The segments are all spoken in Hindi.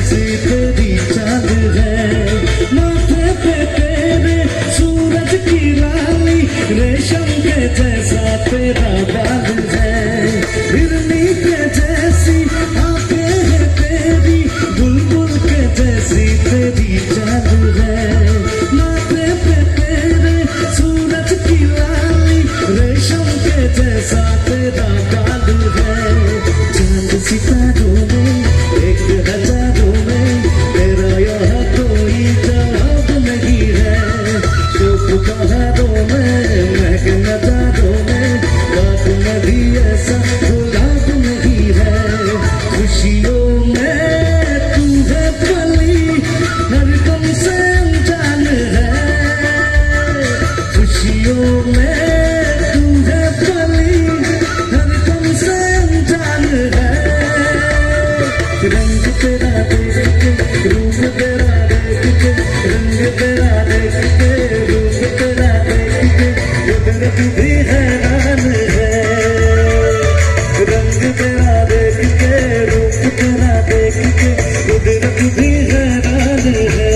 जैसी तेरी चांद है, माथे पे तेरे सूरज की लाली, रेशम के जैसा तेरा बाल है, हिरनी के जैसी आंखें हैं तेरी, बुलबुल के जैसी तेरी चांद है, माथे पे तेरे सूरज की लाली, रेशम के जैसा तेरा बाल है। चांद सितारों में एक हजारों में तेरा यहाँ कोई जवाब नहीं है, शोक बहारों में महक नजारों में बात में भी ऐसा गुलाब नहीं है, खुशियों में तू है पली हर दम से अनजान है, खुशियों में तू है पली हर दम से अनजान है, रंग तेरा देख के रूप तेरा देख के, रंग तेरा देख के रूप तेरा देख के कुदरत भी हैरान है, रंग तेरा देख के रूप तेरा देख के कुदरत भी हैरान है,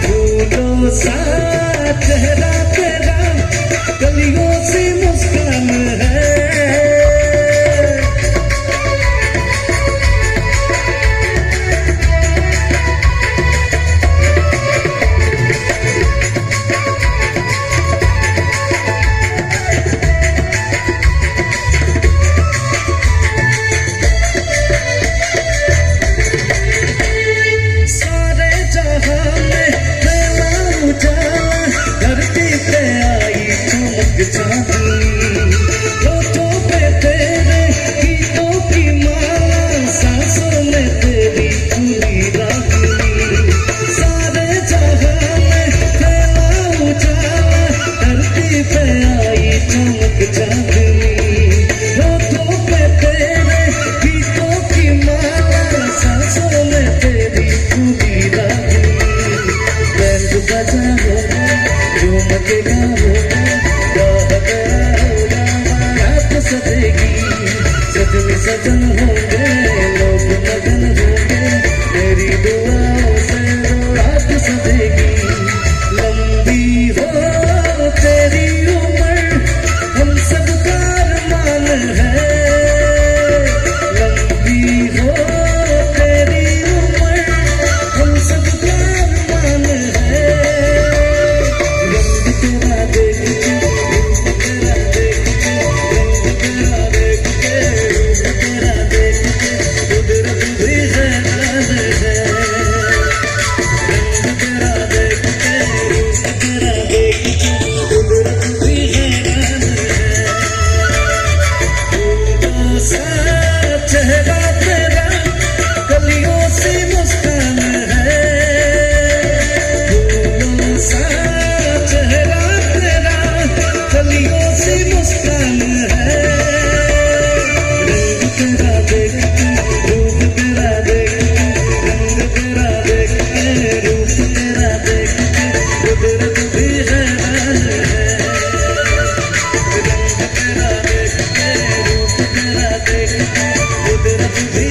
फूलों सा चेहरा तेरा कलियों सी मुस्कान है, धरती पे आई चमक चांदनी, होठों पे तेरे गीतों की माला, सांसों में तेरी खुली रागनी, सारे जहां में फैला उजाला, धरती पे आई चमक चांदनी, होठों पे तेरे गीतों की माला, सांसों में तेरी खुली रागनी, बैंड बजा होगा झूमकेगा होगा, गाह तेरा होगा रात सजेगी, सजन सजन होंगे लोग मगन होंगे, मेरी दुआओं से रात सजेगी, लंबी हो तेरी उम्र हम सबका अरमान है, लंबी हो तेरी उम्र हम सबका अरमान है, रंग तेरा देख के रूप तेरा देख के, रंग तेरा देख के रूप तेरा देख के कुदरत भी हैरान है, रंग तेरा देख के रूप तेरा देख के कुदरत भी हैरान है, फूलों सा चेहरा तेरा कलियों सी मुस्कान है, फूलों सा चेहरा तेरा कलियों सी मुस्कान है, रंग तेरा देख के रूप तेरा देख के, रंग तेरा देख के रूप तेरा देख के कुदरत भी हैरान है, रंग तेरा देख के रूप तेरा देख के कुदरत भी